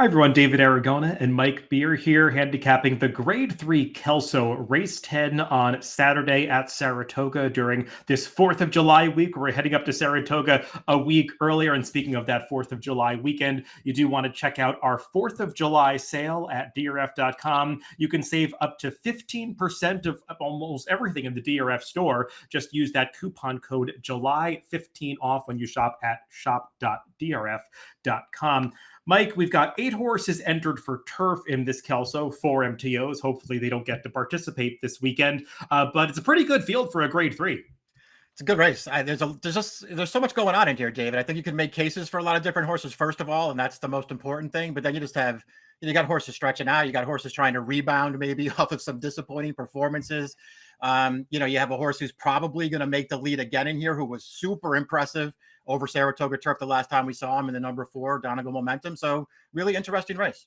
Hi everyone, David Aragona and Mike Beer here, handicapping the Grade 3 Kelso Race 10 on Saturday at Saratoga during this 4th of July week. We're heading up to Saratoga a week earlier, and speaking of that 4th of July weekend, you do want to check out our 4th of July sale at DRF.com. You can save up to 15% of almost everything in the DRF store. Just use that coupon code July15 off when you shop at shop.drf.com. Mike, we've got 8 horses entered for turf in this Kelso, 4 MTOs. Hopefully they don't get to participate this weekend, but it's a pretty good field for a Grade 3. It's a good race. There's so much going on in here, David. I think you can make cases for a lot of different horses, first of all, and that's the most important thing. But then you just have, you got horses stretching out. You got horses trying to rebound maybe off of some disappointing performances. You have a horse who's probably going to make the lead again in here, who was super impressive over Saratoga turf the last time we saw him in the number 4 Donegal Momentum. So really interesting race.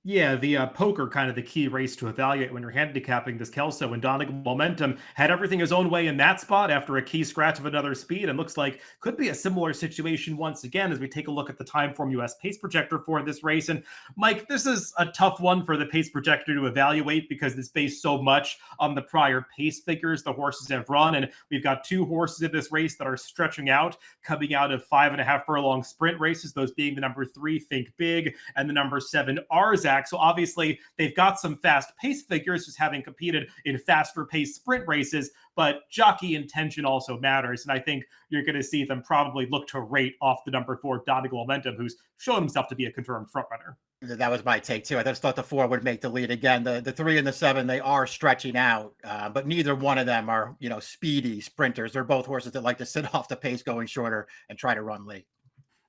Yeah, the poker kind of the key race to evaluate when you're handicapping this Kelso, and Donegal Momentum had everything his own way in that spot after a key scratch of another speed, and looks like could be a similar situation once again as we take a look at the Timeform US pace projector for this race. And Mike, this is a tough one for the pace projector to evaluate because it's based so much on the prior pace figures the horses have run, and we've got 2 horses in this race that are stretching out, coming out of 5.5 furlong sprint races, those being the number 3 Think Big and the number 7 Arzak. So obviously they've got some fast pace figures, just having competed in faster pace sprint races, but jockey intention also matters. And I think you're going to see them probably look to rate off the number 4 Donegal Momentum, who's shown himself to be a confirmed frontrunner. That was my take too. I just thought the 4 would make the lead again. The 3 and the 7, they are stretching out, but neither one of them are, speedy sprinters. They're both horses that like to sit off the pace going shorter and try to run late.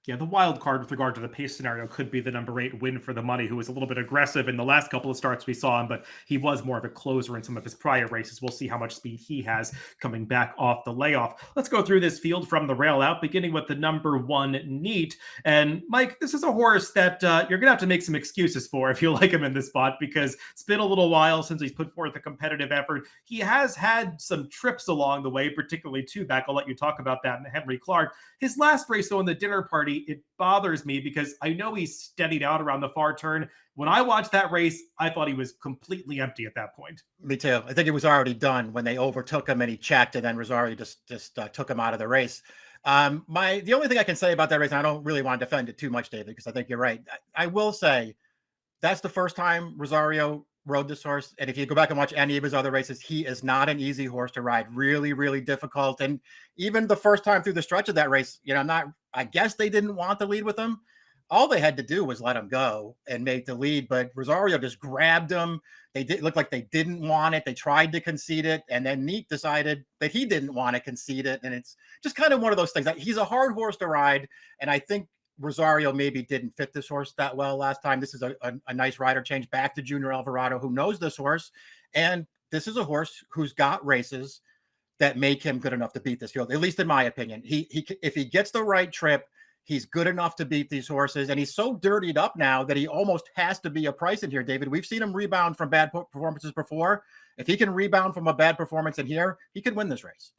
Yeah, the wild card with regard to the pace scenario could be the number 8 Win for the Money, who was a little bit aggressive in the last couple of starts we saw him, but he was more of a closer in some of his prior races. We'll see how much speed he has coming back off the layoff. Let's go through this field from the rail out, beginning with the number 1 Neat. And Mike, this is a horse that you're going to have to make some excuses for if you like him in this spot, because it's been a little while since he's put forth a competitive effort. He has had some trips along the way, particularly 2 back. I'll let you talk about that in Henry Clark. His last race, though, in the dinner party, it bothers me because I know he's steadied out around the far turn. When I watched that race, I thought he was completely empty at that point. Me too. I think it was already done when they overtook him and he checked, and then Rosario just took him out of the race. The only thing I can say about that race, and I don't really want to defend it too much, David, because I think you're right. I will say that's the first time Rosario rode this horse. And if you go back and watch any of his other races, he is not an easy horse to ride. Really, really difficult. And even the first time through the stretch of that race, I guess they didn't want to lead with him. All they had to do was let him go and make the lead. But Rosario just grabbed him. They did look like they didn't want it. They tried to concede it. And then Neat decided that he didn't want to concede it. And it's just kind of one of those things. He's a hard horse to ride. And I think Rosario maybe didn't fit this horse that well last time. This is a nice rider change back to Junior Alvarado, who knows this horse. And this is a horse who's got races that make him good enough to beat this field, at least in my opinion. He if he gets the right trip, he's good enough to beat these horses. And he's so dirtied up now that he almost has to be a price in here, David. We've seen him rebound from bad performances before. If he can rebound from a bad performance in here, he could win this race.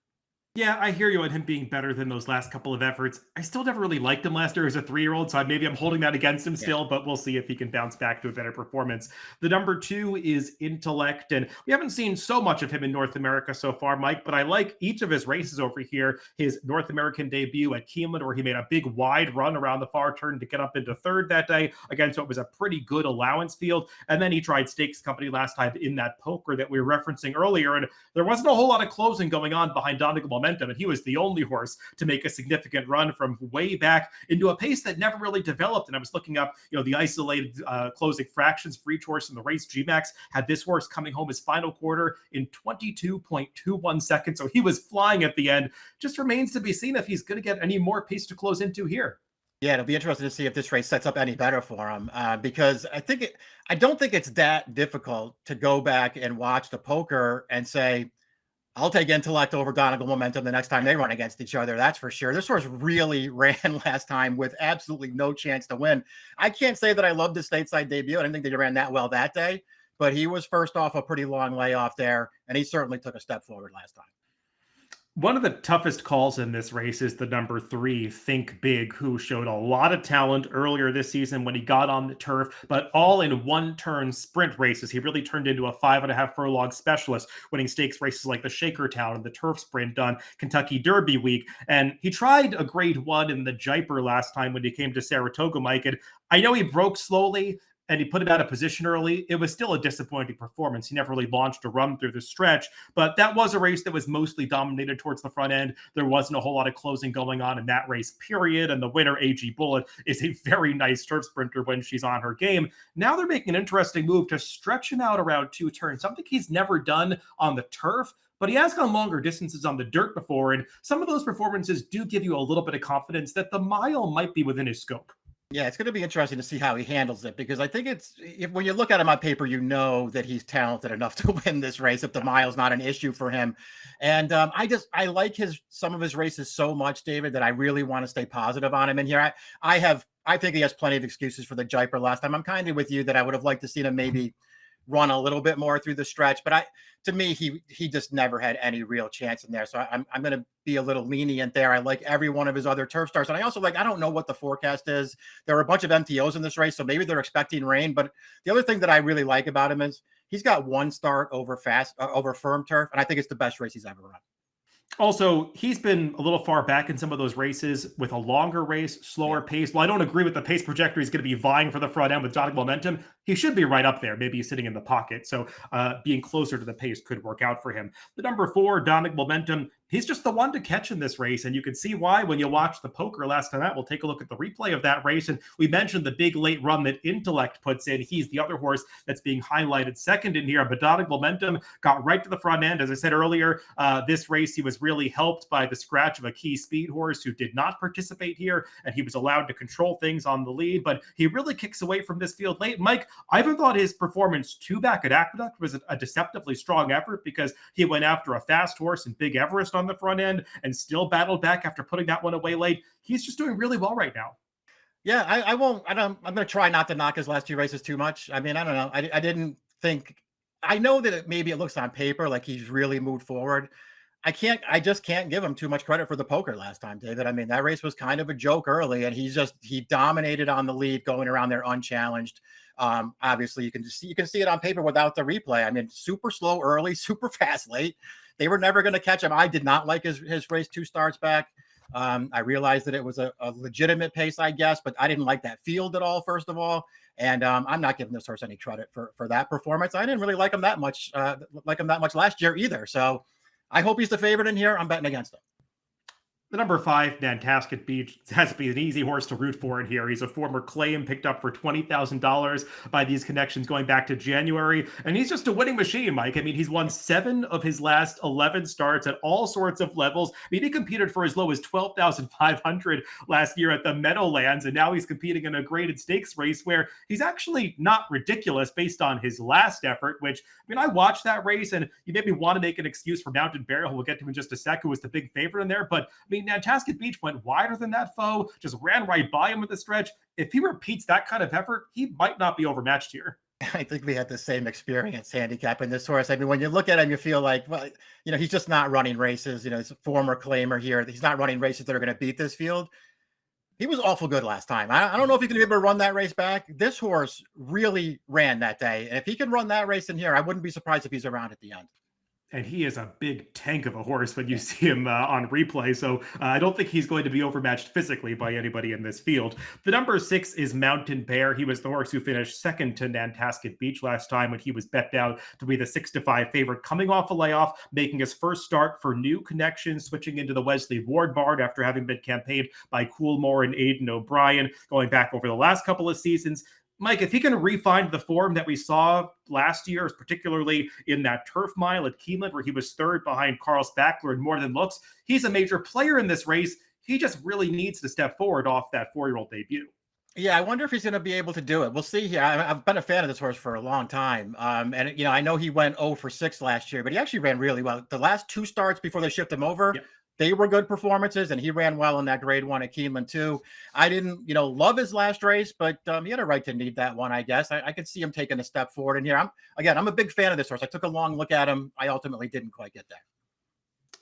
Yeah, I hear you on him being better than those last couple of efforts. I still never really liked him last year as a 3-year-old, so maybe I'm holding that against him still, but we'll see if he can bounce back to a better performance. The number 2 is Intellect, and we haven't seen so much of him in North America so far, Mike, but I like each of his races over here. His North American debut at Keeneland, where he made a big wide run around the far turn to get up into 3rd that day against what was a pretty good allowance field, and then he tried Stakes Company last time in that poker that we were referencing earlier, and there wasn't a whole lot of closing going on behind Donegal Momentum, and he was the only horse to make a significant run from way back into a pace that never really developed. And I was looking up, the isolated closing fractions for each horse in the race. GMAX had this horse coming home his final quarter in 22.21 seconds. So he was flying at the end. Just remains to be seen if he's going to get any more pace to close into here. Yeah, it'll be interesting to see if this race sets up any better for him, because I don't think it's that difficult to go back and watch the poker and say, I'll take Intellect over Donegal Momentum the next time they run against each other. That's for sure. This horse really ran last time with absolutely no chance to win. I can't say that I loved the stateside debut. I didn't think they ran that well that day, but he was first off a pretty long layoff there, and he certainly took a step forward last time. One of the toughest calls in this race is the number 3, Think Big, who showed a lot of talent earlier this season when he got on the turf, but all in one-turn sprint races. He really turned into a 5.5 furlong specialist, winning stakes races like the Shakertown and the Turf Sprint on Kentucky Derby week. And he tried a grade 1 in the Jaipur last time when he came to Saratoga, Mike. And I know he broke slowly, and he put him out of position early. It was still a disappointing performance. He never really launched a run through the stretch, but that was a race that was mostly dominated towards the front end. There wasn't a whole lot of closing going on in that race, period. And the winner, AG Bullet, is a very nice turf sprinter when she's on her game. Now they're making an interesting move to stretch him out around 2 turns, something he's never done on the turf. But he has gone longer distances on the dirt before, and some of those performances do give you a little bit of confidence that the mile might be within his scope. Yeah, it's going to be interesting to see how he handles it, because I think when you look at him on paper, you know that he's talented enough to win this race if the mile's not an issue for him. And I like some of his races so much, David, that I really want to stay positive on him in here. I think he has plenty of excuses for the Jaipur last time. I'm kind of with you that I would have liked to see him maybe run a little bit more through the stretch, but to me, he just never had any real chance in there. So I'm going to be a little lenient there. I like every one of his other turf starts. And I also I don't know what the forecast is. There are a bunch of MTOs in this race, so maybe they're expecting rain. But the other thing that I really like about him is he's got one start over firm turf. And I think it's the best race he's ever run. Also, he's been a little far back in some of those races with a longer race, slower pace. Well, I don't agree with the pace projector. He's going to be vying for the front end with Donegal Momentum. He should be right up there. Maybe he's sitting in the pocket. So being closer to the pace could work out for him. The number 4, Donegal Momentum, he's just the one to catch in this race. And you can see why when you watch the poker last time out. We'll take a look at the replay of that race. And we mentioned the big late run that Intellect puts in. He's the other horse that's being highlighted second in here. But Donegal Momentum got right to the front end. As I said earlier, this race, he was really helped by the scratch of a key speed horse who did not participate here. And he was allowed to control things on the lead. But he really kicks away from this field late. Mike, I haven't thought his performance 2 back at Aqueduct was a deceptively strong effort, because he went after a fast horse and Big Everest on the front end and still battled back after putting that one away late. He's just doing really well right now. Yeah, I'm going to try not to knock his last 2 races too much. I mean, I don't know. I didn't think, I know that maybe it looks on paper like he's really moved forward. I just can't give him too much credit for the poker last time, David. I mean, that race was kind of a joke early, and he dominated on the lead going around there unchallenged. Obviously you can see it on paper without the replay. I mean, super slow early, super fast late. They were never going to catch him. I did not like his race 2 starts back. I realized that it was a legitimate pace, I guess, but I didn't like that field at all, first of all. And I'm not giving this horse any credit for that performance. I didn't really like him that much last year either. So I hope he's the favorite in here. I'm betting against him. The number 5, Nantasket Beach, has to be an easy horse to root for in here. He's a former claim picked up for $20,000 by these connections going back to January. And he's just a winning machine, Mike. I mean, he's won 7 of his last 11 starts at all sorts of levels. I mean, he competed for as low as $12,500 last year at the Meadowlands. And now he's competing in a graded stakes race where he's actually not ridiculous based on his last effort, which, I mean, I watched that race and you made me want to make an excuse for Mountain Barrel, who we'll get to in just a sec, who was the big favorite in there. But I mean, Nantasket Beach went wider than that foe, just ran right by him at the stretch. If he repeats that kind of effort, he might not be overmatched here. I think we had the same experience handicapping this horse. I mean, when you look at him, you feel like, well, he's just not running races. He's a former claimer here. He's not running races that are going to beat this field. He was awful good last time. I don't know if he's going to be able to run that race back. This horse really ran that day. And if he can run that race in here, I wouldn't be surprised if he's around at the end. And he is a big tank of a horse when you see him on replay. So I don't think he's going to be overmatched physically by anybody in this field. The number 6 is Mountain Bear. He was the horse who finished second to Nantasket Beach last time when he was bet down to be the 6-5 favorite, coming off a layoff, making his first start for new connections, switching into the Wesley Ward barn after having been campaigned by Coolmore and Aidan O'Brien, going back over the last couple of seasons. Mike, if he can refine the form that we saw last year, particularly in that turf mile at Keeneland, where he was third behind Carl Spackler and More Than Looks, he's a major player in this race. He just really needs to step forward off that 4-year-old debut. Yeah, I wonder if he's going to be able to do it. We'll see here. I've been a fan of this horse for a long time. And, I know he went 0 for 6 last year, but he actually ran really well. The last 2 starts before they shipped him over, they were good performances, and he ran well in that grade 1 at Keeneland too. I didn't, love his last race, but he had a right to need that one, I guess. I could see him taking a step forward in here. I'm a big fan of this horse. I took a long look at him. I ultimately didn't quite get there.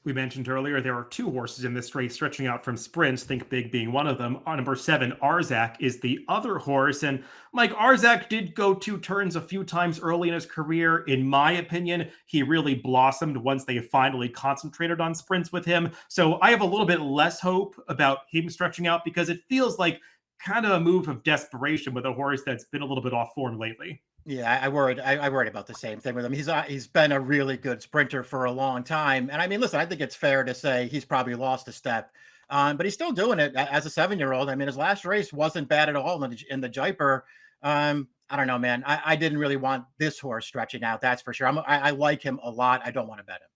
We mentioned earlier there are two horses in this race stretching out from sprints, Think Big being one of them. On number 7, Arzak is the other horse. And Mike, Arzak did go 2 turns a few times early in his career. In my opinion, he really blossomed once they finally concentrated on sprints with him. So I have a little bit less hope about him stretching out because it feels like kind of a move of desperation with a horse that's been a little bit off form lately. Yeah, I worried about the same thing with him. He's been a really good sprinter for a long time, and I mean, listen, I think it's fair to say he's probably lost a step, but he's still doing it as a 7-year-old. I mean, his last race wasn't bad at all in the Jaipur. I don't know, man. I didn't really want this horse stretching out. That's for sure. I like him a lot. I don't want to bet him.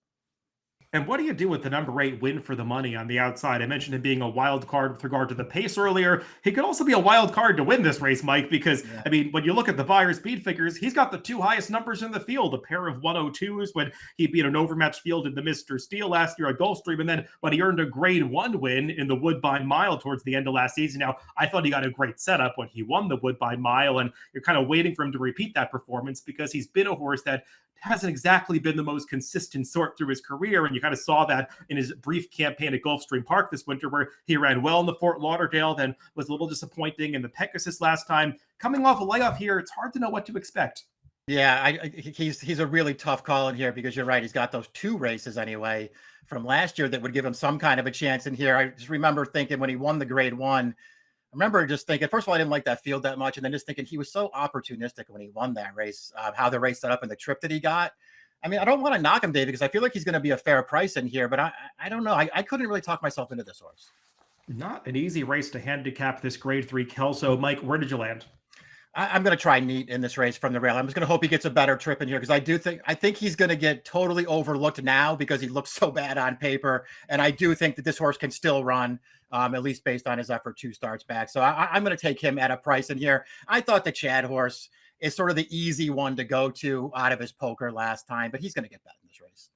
And what do you do with the number 8 Win for the money on the outside? I mentioned him being a wild card with regard to the pace earlier. He could also be a wild card to win this race, Mike, because, Yeah. I mean, when you look at the Beyer speed figures, he's got the 2 highest numbers in the field, a pair of 102s when he beat an overmatched field in the Mr. Steel last year at Gulfstream, and then when he earned a grade 1 win in the Woodbine Mile towards the end of last season. Now, I thought he got a great setup when he won the Woodbine Mile, and you're kind of waiting for him to repeat that performance because he's been a horse that hasn't exactly been the most consistent sort through his career. And you kind of saw that in his brief campaign at Gulfstream Park this winter, where he ran well in the Fort Lauderdale, then was a little disappointing in the Pegasus last time. Coming off a layoff here, it's hard to know what to expect. Yeah, he's a really tough call in here because you're right. He's got those 2 races anyway from last year that would give him some kind of a chance in here. I just remember thinking when he won the grade 1, I remember just thinking, first of all, I didn't like that field that much. And then just thinking he was so opportunistic when he won that race, how the race set up and the trip that he got. I mean, I don't want to knock him, David, because I feel like he's going to be a fair price in here, but I don't know. I couldn't really talk myself into this horse. Not an easy race to handicap this grade 3 Kelso. Mike, where did you land? I'm going to try neat in this race from the rail. I'm just going to hope he gets a better trip in here because I think he's going to get totally overlooked now because he looks so bad on paper. And I do think that this horse can still run, at least based on his effort 2 starts back. So I'm going to take him at a price in here. I thought the Chad horse is sort of the easy one to go to out of his poker last time, but he's going to get bet in this race.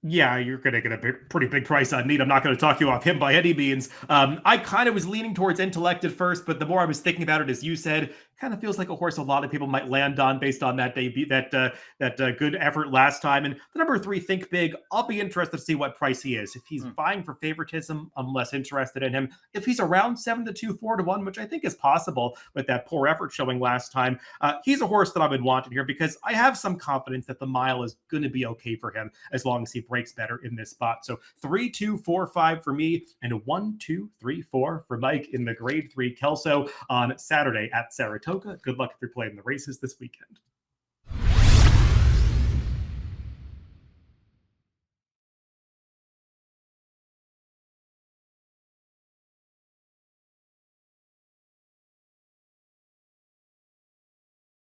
Yeah, you're going to get a pretty big price on Neat. I'm not going to talk you off him by any means. I kind of was leaning towards Intellect at first, but the more I was thinking about it, as you said, kind of feels like a horse a lot of people might land on based on that debut, that good effort last time. And the number 3, Think Big, I'll be interested to see what price he is. If he's vying for favoritism, I'm less interested in him. If he's around 7-2, 4-1, which I think is possible with that poor effort showing last time, he's a horse that I've been wanting here because I have some confidence that the mile is going to be okay for him as long as he breaks better in this spot. So 3, 2, 4, 5 for me, and 1, 2, 3, 4 for Mike in the grade 3 Kelso on Saturday at Saratoga. Good luck if you're playing the races this weekend.